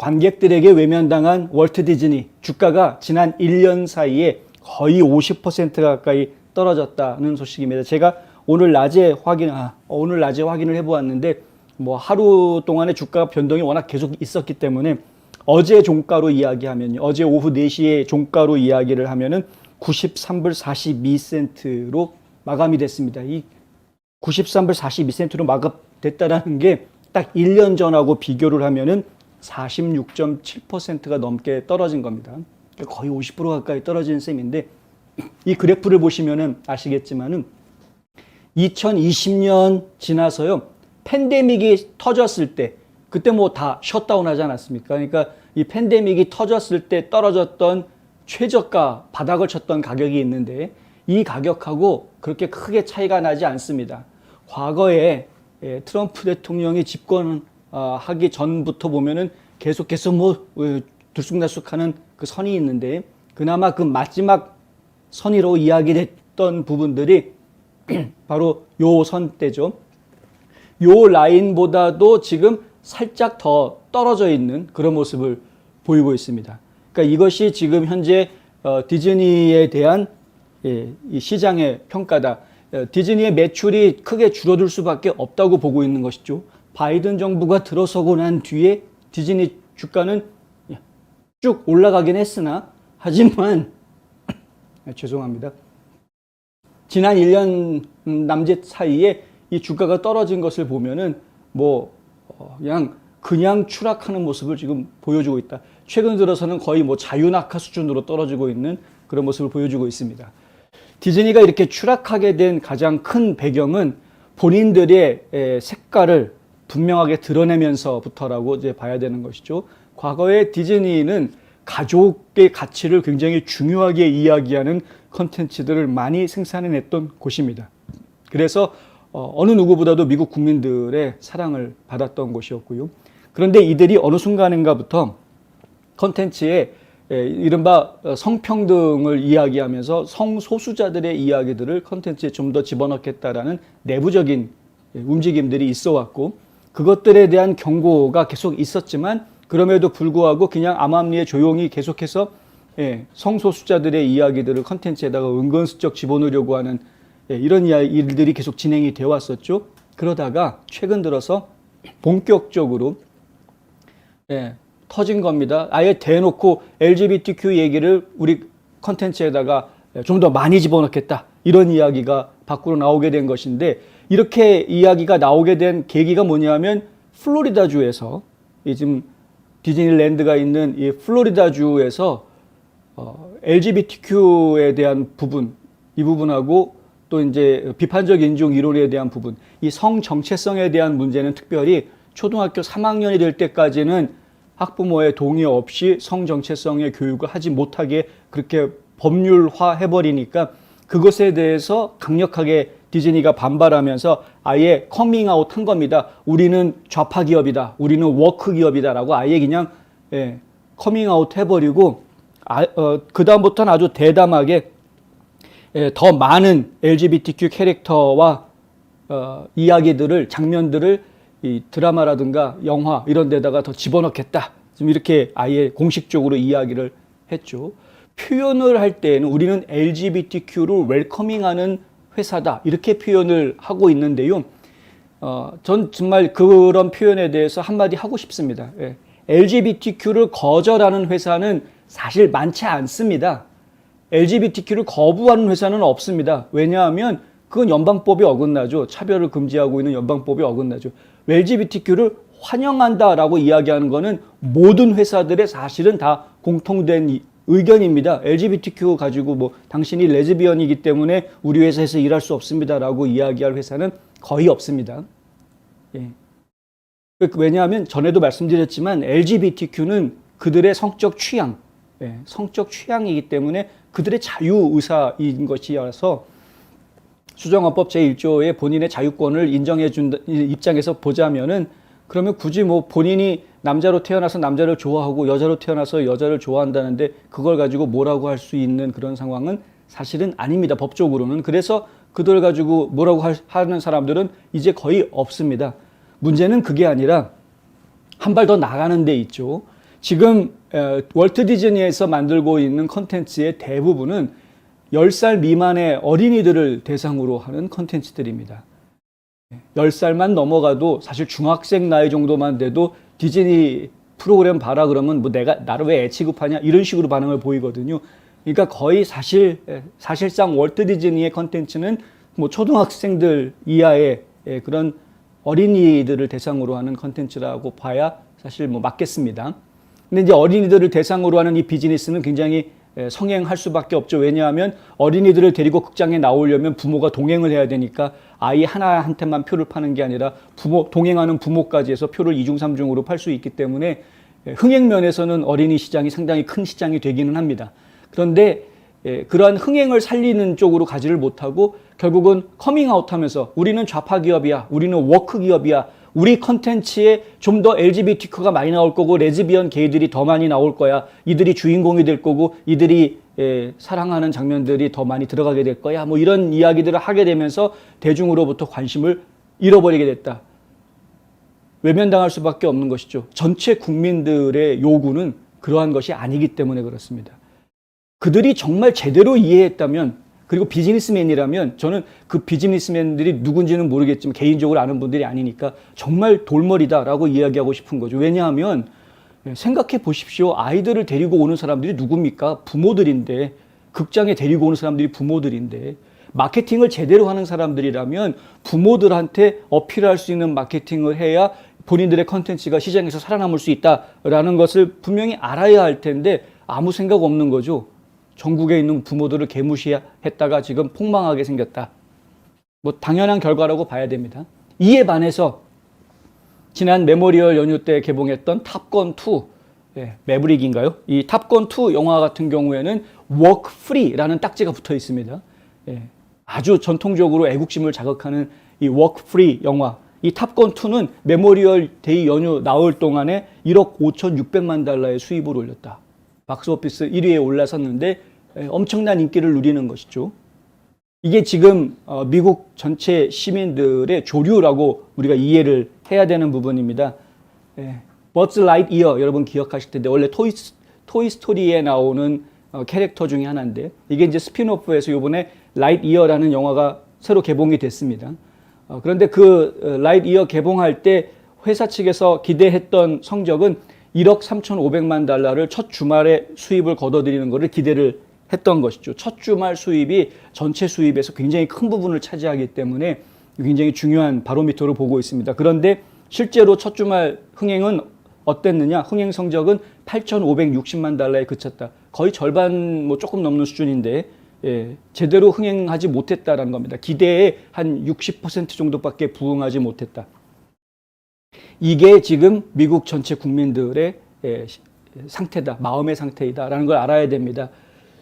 관객들에게 외면당한 월트 디즈니 주가가 지난 1년 사이에 거의 50% 가까이 떨어졌다는 소식입니다. 제가 오늘 낮에 확인을 해보았는데 뭐 하루 동안의 주가 변동이 워낙 계속 있었기 때문에 어제 종가로 이야기하면 어제 오후 4시에 종가로 이야기를 하면은 93불 42센트로 마감이 됐습니다. 이 93불 42센트로 마감됐다라는 게 딱 1년 전하고 비교를 하면은 46.7%가 넘게 떨어진 겁니다. 거의 50% 가까이 떨어진 셈인데 이 그래프를 보시면은 아시겠지만은 2020년 지나서요. 팬데믹이 터졌을 때 그때 뭐 다 셧다운 하지 않았습니까? 그러니까 이 팬데믹이 터졌을 때 떨어졌던 최저가 바닥을 쳤던 가격이 있는데 이 가격하고 그렇게 크게 차이가 나지 않습니다. 과거에 트럼프 대통령이 집권하기 전부터 보면은 계속해서 뭐 들쑥날쑥하는 그 선이 있는데 그나마 그 마지막 선의로 이야기됐던 부분들이 바로 요 선대죠. 요 라인보다도 지금 살짝 더 떨어져 있는 그런 모습을 보이고 있습니다. 그러니까 이것이 지금 현재 디즈니에 대한 이 시장의 평가다. 디즈니의 매출이 크게 줄어들 수밖에 없다고 보고 있는 것이죠. 바이든 정부가 들어서고 난 뒤에 디즈니 주가는 쭉 올라가긴 했으나 하지만 죄송합니다. 지난 1년 남짓 사이에 이 주가가 떨어진 것을 보면은 뭐 그냥 추락하는 모습을 지금 보여주고 있다. 최근 들어서는 거의 뭐 자유낙하 수준으로 떨어지고 있는 그런 모습을 보여주고 있습니다. 디즈니가 이렇게 추락하게 된 가장 큰 배경은 본인들의 색깔을 분명하게 드러내면서부터라고 이제 봐야 되는 것이죠. 과거에 디즈니는 가족의 가치를 굉장히 중요하게 이야기하는 콘텐츠들을 많이 생산해냈던 곳입니다. 그래서 어느 누구보다도 미국 국민들의 사랑을 받았던 곳이었고요. 그런데 이들이 어느 순간인가부터 콘텐츠에 이른바 성평등을 이야기하면서 성소수자들의 이야기들을 콘텐츠에 좀 더 집어넣겠다라는 내부적인 움직임들이 있어 왔고 그것들에 대한 경고가 계속 있었지만 그럼에도 불구하고 그냥 암암리에 조용히 계속해서 성소수자들의 이야기들을 콘텐츠에다가 은근슬쩍 집어넣으려고 하는 이런 일들이 계속 진행이 되어 왔었죠. 그러다가 최근 들어서 본격적으로 터진 겁니다. 아예 대놓고 LGBTQ 얘기를 우리 콘텐츠에다가 좀 더 많이 집어넣겠다. 이런 이야기가 밖으로 나오게 된 것인데 이렇게 이야기가 나오게 된 계기가 뭐냐면 플로리다주에서 지금 디즈니랜드가 있는 이 플로리다주에서 LGBTQ에 대한 부분, 이 부분하고 또 이제 비판적 인종 이론에 대한 부분, 이 성 정체성에 대한 문제는 특별히 초등학교 3학년이 될 때까지는 학부모의 동의 없이 성 정체성의 교육을 하지 못하게 그렇게 법률화 해버리니까 그것에 대해서 강력하게 디즈니가 반발하면서 아예 커밍아웃 한 겁니다. 우리는 좌파 기업이다. 우리는 워크 기업이다라고 아예 그냥 커밍아웃 해버리고 그 다음부터는 아주 대담하게 더 많은 LGBTQ 캐릭터와 이야기들을 장면들을 이 드라마라든가 영화 이런 데다가 더 집어넣겠다. 지금 이렇게 아예 공식적으로 이야기를 했죠. 표현을 할 때에는 우리는 LGBTQ를 웰커밍하는 회사다. 이렇게 표현을 하고 있는데요. 전 정말 그런 표현에 대해서 한마디 하고 싶습니다. LGBTQ를 거절하는 회사는 사실 많지 않습니다. LGBTQ를 거부하는 회사는 없습니다. 왜냐하면 그건 연방법이 어긋나죠. 차별을 금지하고 있는 연방법이 어긋나죠. LGBTQ를 환영한다라고 이야기하는 것은 모든 회사들의 사실은 다 공통된 의견입니다. LGBTQ 가지고 뭐 당신이 레즈비언이기 때문에 우리 회사에서 일할 수 없습니다라고 이야기할 회사는 거의 없습니다. 왜냐하면 전에도 말씀드렸지만 LGBTQ는 그들의 성적 취향, 성적 취향이기 때문에 그들의 자유의사인 것이어서 수정헌법 제1조의 본인의 자유권을 인정해준 입장에서 보자면은 그러면 굳이 뭐 본인이 남자로 태어나서 남자를 좋아하고 여자로 태어나서 여자를 좋아한다는데 그걸 가지고 뭐라고 할 수 있는 그런 상황은 사실은 아닙니다. 법적으로는. 그래서 그들 가지고 뭐라고 하는 사람들은 이제 거의 없습니다. 문제는 그게 아니라 한 발 더 나가는 데 있죠. 지금 월트 디즈니에서 만들고 있는 컨텐츠의 대부분은 10살 미만의 어린이들을 대상으로 하는 컨텐츠들입니다. 10살만 넘어가도 사실 중학생 나이 정도만 돼도 디즈니 프로그램 봐라 그러면 뭐 나를 왜 애 취급하냐 이런 식으로 반응을 보이거든요. 그러니까 거의 사실상 월트 디즈니의 컨텐츠는 뭐 초등학생들 이하의 그런 어린이들을 대상으로 하는 컨텐츠라고 봐야 사실 뭐 맞겠습니다. 근데 이제 어린이들을 대상으로 하는 이 비즈니스는 굉장히 성행할 수밖에 없죠. 왜냐하면 어린이들을 데리고 극장에 나오려면 부모가 동행을 해야 되니까 아이 하나한테만 표를 파는 게 아니라 동행하는 부모까지 해서 표를 2중, 3중으로 팔 수 있기 때문에 흥행 면에서는 어린이 시장이 상당히 큰 시장이 되기는 합니다. 그런데 그러한 흥행을 살리는 쪽으로 가지를 못하고 결국은 커밍아웃하면서 우리는 좌파 기업이야, 우리는 워크 기업이야, 우리 컨텐츠에 좀 더 LGBTQ가 많이 나올 거고 레즈비언 게이들이 더 많이 나올 거야, 이들이 주인공이 될 거고 이들이 사랑하는 장면들이 더 많이 들어가게 될 거야, 뭐 이런 이야기들을 하게 되면서 대중으로부터 관심을 잃어버리게 됐다. 외면당할 수밖에 없는 것이죠. 전체 국민들의 요구는 그러한 것이 아니기 때문에 그렇습니다. 그들이 정말 제대로 이해했다면, 그리고 비즈니스맨이라면, 저는 그 비즈니스맨들이 누군지는 모르겠지만 개인적으로 아는 분들이 아니니까 정말 돌머리다라고 이야기하고 싶은 거죠. 왜냐하면 생각해 보십시오. 아이들을 데리고 오는 사람들이 누굽니까? 부모들인데, 극장에 데리고 오는 사람들이 부모들인데, 마케팅을 제대로 하는 사람들이라면 부모들한테 어필할 수 있는 마케팅을 해야 본인들의 컨텐츠가 시장에서 살아남을 수 있다라는 것을 분명히 알아야 할 텐데 아무 생각 없는 거죠. 전국에 있는 부모들을 개무시했다가 지금 폭망하게 생겼다. 뭐 당연한 결과라고 봐야 됩니다. 이에 반해서 지난 메모리얼 연휴 때 개봉했던 탑건 2, 매브릭인가요? 이 탑건 2 영화 같은 경우에는 워크 프리라는 딱지가 붙어 있습니다. 아주 전통적으로 애국심을 자극하는 이 워크 프리 영화. 이 탑건 2는 메모리얼 데이 연휴 나올 동안에 1억 5,600만 달러의 수입을 올렸다. 박스오피스 1위에 올라섰는데 엄청난 인기를 누리는 것이죠. 이게 지금 미국 전체 시민들의 조류라고 우리가 이해를 해야 되는 부분입니다. 버즈 라이트이어 여러분 기억하실 텐데 원래 토이 스토리에 나오는 캐릭터 중에 하나인데 이게 이제 스핀오프에서 이번에 라이트이어라는 영화가 새로 개봉이 됐습니다. 그런데 그 라이트이어 개봉할 때 회사 측에서 기대했던 성적은 1억 3,500만 달러를 첫 주말에 수입을 거둬들이는 것을 기대를 했던 것이죠. 첫 주말 수입이 전체 수입에서 굉장히 큰 부분을 차지하기 때문에 굉장히 중요한 바로미터로 보고 있습니다. 그런데 실제로 첫 주말 흥행은 어땠느냐? 흥행 성적은 8,560만 달러에 그쳤다. 거의 절반 뭐 조금 넘는 수준인데 제대로 흥행하지 못했다라는 겁니다. 기대에 한 60% 정도밖에 부응하지 못했다. 이게 지금 미국 전체 국민들의 상태다, 마음의 상태이다라는 걸 알아야 됩니다.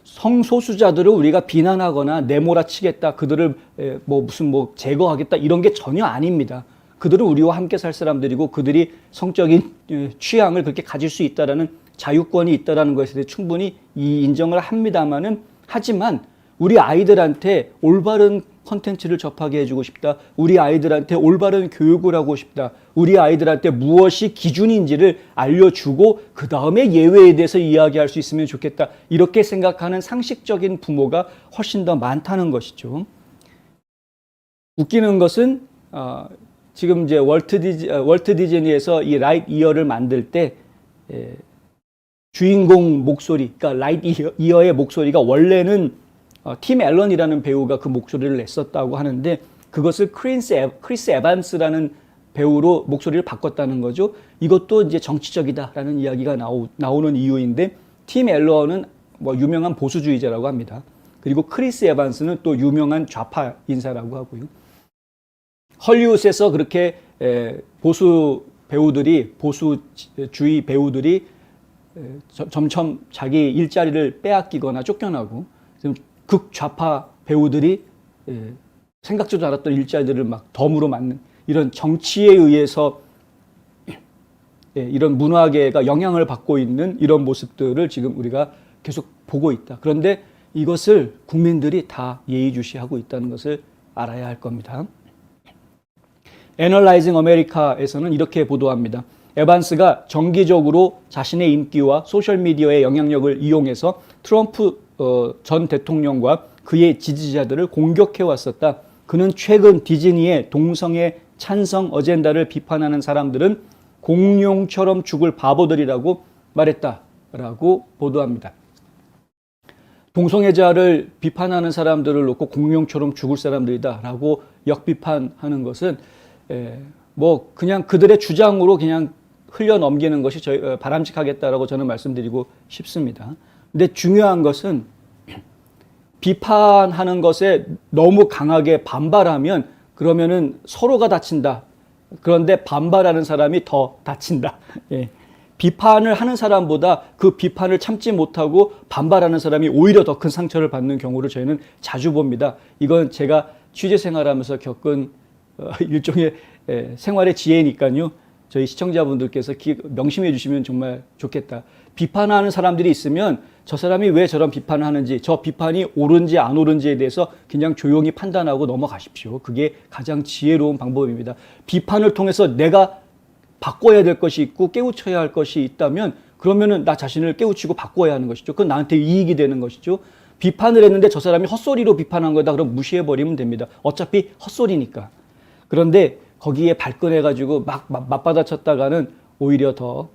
성소수자들을 우리가 비난하거나 내몰아치겠다, 그들을 무슨 제거하겠다 이런 게 전혀 아닙니다. 그들은 우리와 함께 살 사람들이고 그들이 성적인 취향을 그렇게 가질 수 있다라는 자유권이 있다라는 것에 대해 충분히 인정을 합니다만은 하지만 우리 아이들한테 올바른 컨텐츠를 접하게 해주고 싶다. 우리 아이들한테 올바른 교육을 하고 싶다. 우리 아이들한테 무엇이 기준인지를 알려주고 그 다음에 예외에 대해서 이야기할 수 있으면 좋겠다. 이렇게 생각하는 상식적인 부모가 훨씬 더 많다는 것이죠. 웃기는 것은 지금 이제 월트 디즈니에서 이 라이트이어를 만들 때 주인공 목소리, 그러니까 라이트이어의 목소리가 원래는 팀 앨런이라는 배우가 그 목소리를 냈었다고 하는데 그것을 크리스 에반스라는 배우로 목소리를 바꿨다는 거죠. 이것도 이제 정치적이다라는 이야기가 나오는 이유인데 팀 앨런은 유명한 보수주의자라고 합니다. 그리고 크리스 에반스는 또 유명한 좌파 인사라고 하고요. 헐리우드에서 그렇게 보수주의 배우들이 점점 자기 일자리를 빼앗기거나 쫓겨나고 극좌파 배우들이 생각지도 않았던 일자리들을 막 덤으로 맞는 이런 정치에 의해서 이런 문화계가 영향을 받고 있는 이런 모습들을 지금 우리가 계속 보고 있다. 그런데 이것을 국민들이 다 예의주시하고 있다는 것을 알아야 할 겁니다. 애널라이징 아메리카에서는 이렇게 보도합니다. 에반스가 정기적으로 자신의 인기와 소셜미디어의 영향력을 이용해서 트럼프 전 대통령과 그의 지지자들을 공격해 왔었다. 그는 최근 디즈니의 동성애 찬성 어젠다를 비판하는 사람들은 공룡처럼 죽을 바보들이라고 말했다라고 보도합니다. 동성애자를 비판하는 사람들을 놓고 공룡처럼 죽을 사람들이다라고 역비판하는 것은 뭐 그냥 그들의 주장으로 그냥 흘려 넘기는 것이 바람직하겠다라고 저는 말씀드리고 싶습니다. 근데 중요한 것은 비판하는 것에 너무 강하게 반발하면 그러면은 서로가 다친다. 그런데 반발하는 사람이 더 다친다. 예. 비판을 하는 사람보다 그 비판을 참지 못하고 반발하는 사람이 오히려 더 큰 상처를 받는 경우를 저희는 자주 봅니다. 이건 제가 취재 생활하면서 겪은 일종의 생활의 지혜니까요. 저희 시청자분들께서 명심해 주시면 정말 좋겠다. 비판하는 사람들이 있으면 저 사람이 왜 저런 비판을 하는지, 저 비판이 옳은지 안 옳은지에 대해서 그냥 조용히 판단하고 넘어가십시오. 그게 가장 지혜로운 방법입니다. 비판을 통해서 내가 바꿔야 될 것이 있고 깨우쳐야 할 것이 있다면 그러면은 나 자신을 깨우치고 바꿔야 하는 것이죠. 그건 나한테 이익이 되는 것이죠. 비판을 했는데 저 사람이 헛소리로 비판한 거다. 그럼 무시해버리면 됩니다. 어차피 헛소리니까. 그런데 거기에 발끈해가지고 막 맞받아쳤다가는 오히려 더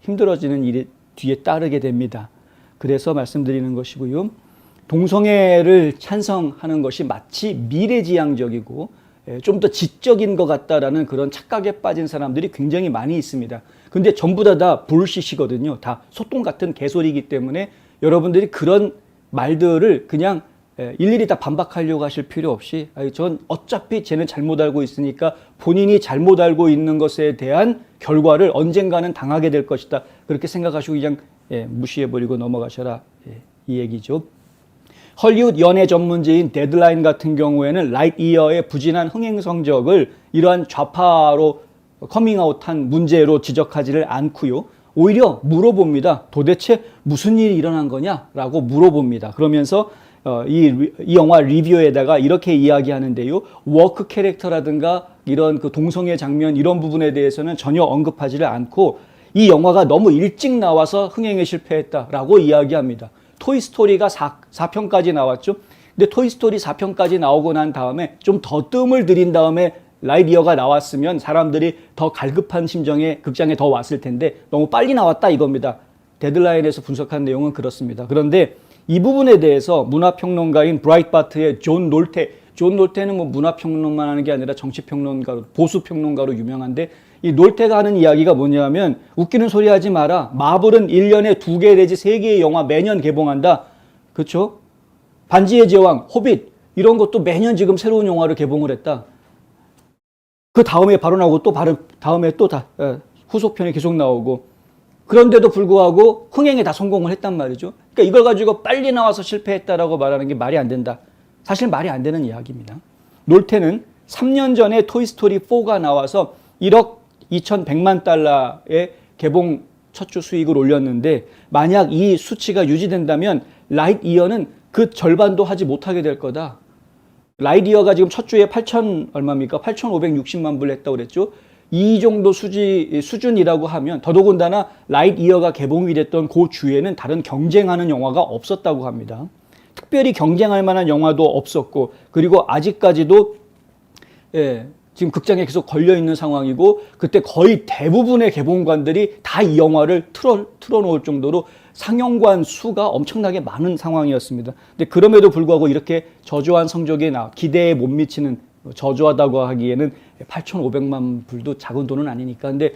힘들어지는 일이 뒤에 따르게 됩니다. 그래서 말씀드리는 것이고요. 동성애를 찬성하는 것이 마치 미래지향적이고 좀 더 지적인 것 같다라는 그런 착각에 빠진 사람들이 굉장히 많이 있습니다. 근데 전부 다 불시시거든요. 다 소똥 같은 개소리이기 때문에 여러분들이 그런 말들을 그냥 일일이 다 반박하려고 하실 필요 없이 전 어차피 쟤는 잘못 알고 있으니까 본인이 잘못 알고 있는 것에 대한 결과를 언젠가는 당하게 될 것이다. 그렇게 생각하시고 그냥 무시해버리고 넘어가셔라. 이 얘기죠. 헐리우드 연예 전문지인 데드라인 같은 경우에는 라이트이어의 부진한 흥행 성적을 이러한 좌파로 커밍아웃한 문제로 지적하지를 않고요. 오히려 물어봅니다. 도대체 무슨 일이 일어난 거냐라고 물어봅니다. 그러면서 이 영화 리뷰에다가 이렇게 이야기하는데요. 워크 캐릭터라든가 이런 그 동성애 장면 이런 부분에 대해서는 전혀 언급하지를 않고 이 영화가 너무 일찍 나와서 흥행에 실패했다라고 이야기합니다. 토이스토리가 4편까지 나왔죠. 근데 토이스토리 4편까지 나오고 난 다음에 좀 더 뜸을 들인 다음에 라이트이어가 나왔으면 사람들이 더 갈급한 심정에 극장에 더 왔을 텐데 너무 빨리 나왔다 이겁니다. 데드라인에서 분석한 내용은 그렇습니다. 그런데 이 부분에 대해서 문화평론가인 브라이트바트의 존 놀테는 뭐 문화평론만 하는 게 아니라 정치평론가로, 보수평론가로 유명한데 이 놀테가 하는 이야기가 뭐냐면 웃기는 소리 하지 마라. 마블은 1년에 2개 내지 3개의 영화 매년 개봉한다. 그렇죠? 반지의 제왕, 호빗 이런 것도 매년 지금 새로운 영화를 개봉을 했다. 그 다음에 바로 나오고 또 다음에 또 후속편이 계속 나오고 그런데도 불구하고 흥행에 다 성공을 했단 말이죠. 그러니까 이걸 가지고 빨리 나와서 실패했다라고 말하는 게 말이 안 된다. 사실 말이 안 되는 이야기입니다. 놀테는 3년 전에 토이스토리 4가 나와서 1억 2,100만 달러의 개봉 첫 주 수익을 올렸는데 만약 이 수치가 유지된다면 라이트이어는 그 절반도 하지 못하게 될 거다. 라이트이어가 지금 첫 주에 8,560만 불 했다고 그랬죠. 이 정도 수준이라고 하면 더더군다나 라이트이어가 개봉이 됐던 그 주에는 다른 경쟁하는 영화가 없었다고 합니다. 특별히 경쟁할 만한 영화도 없었고 그리고 아직까지도 지금 극장에 계속 걸려있는 상황이고 그때 거의 대부분의 개봉관들이 다 이 영화를 틀어놓을 정도로 상영관 수가 엄청나게 많은 상황이었습니다. 근데 그럼에도 불구하고 이렇게 저조한 성적이 기대에 못 미치는 저조하다고 하기에는 8,500만 불도 작은 돈은 아니니까 근데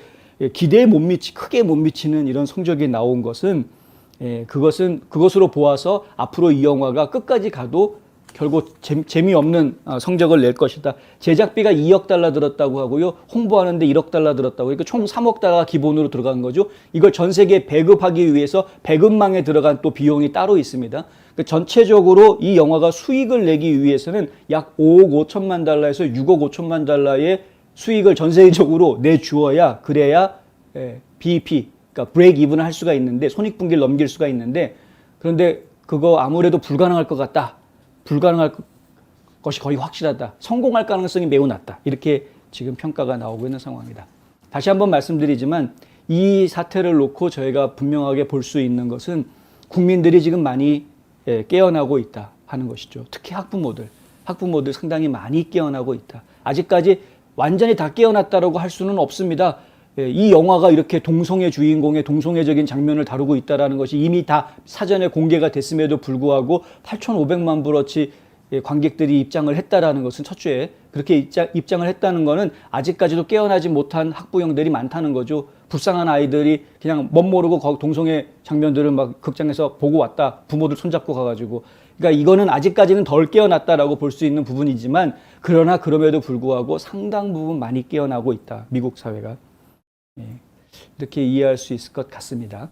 기대에 크게 못 미치는 이런 성적이 나온 것은 그것으로 보아서 앞으로 이 영화가 끝까지 가도 결국 재미없는 성적을 낼 것이다. 제작비가 2억 달러 들었다고 하고요. 홍보하는데 1억 달러 들었다고. 그러니까 총 3억 달러가 기본으로 들어간 거죠. 이걸 전 세계에 배급하기 위해서 배급망에 들어간 또 비용이 따로 있습니다. 그러니까 전체적으로 이 영화가 수익을 내기 위해서는 약 5억 5천만 달러에서 6억 5천만 달러의 수익을 전 세계적으로 내주어야 그래야 BEP, 그러니까 브레이크 이븐을 할 수가 있는데 손익분기를 넘길 수가 있는데 그런데 그거 아무래도 불가능할 것 같다. 불가능할 것이 거의 확실하다. 성공할 가능성이 매우 낮다. 이렇게 지금 평가가 나오고 있는 상황이다. 다시 한번 말씀드리지만 이 사태를 놓고 저희가 분명하게 볼 수 있는 것은 국민들이 지금 많이 깨어나고 있다 하는 것이죠. 특히 학부모들 상당히 많이 깨어나고 있다. 아직까지 완전히 다 깨어났다라고 할 수는 없습니다. 이 영화가 이렇게 동성애 주인공의 동성애적인 장면을 다루고 있다는 것이 이미 다 사전에 공개가 됐음에도 불구하고 8,500만 불어치 관객들이 입장을 했다라는 것은 첫 주에 그렇게 입장을 했다는 것은 아직까지도 깨어나지 못한 학부형들이 많다는 거죠. 불쌍한 아이들이 그냥 멋모르고 동성애 장면들을 막 극장에서 보고 왔다. 부모들 손잡고 가가지고. 그러니까 이거는 아직까지는 덜 깨어났다라고 볼 수 있는 부분이지만 그러나 그럼에도 불구하고 상당 부분 많이 깨어나고 있다. 미국 사회가. 이렇게 이해할 수 있을 것 같습니다.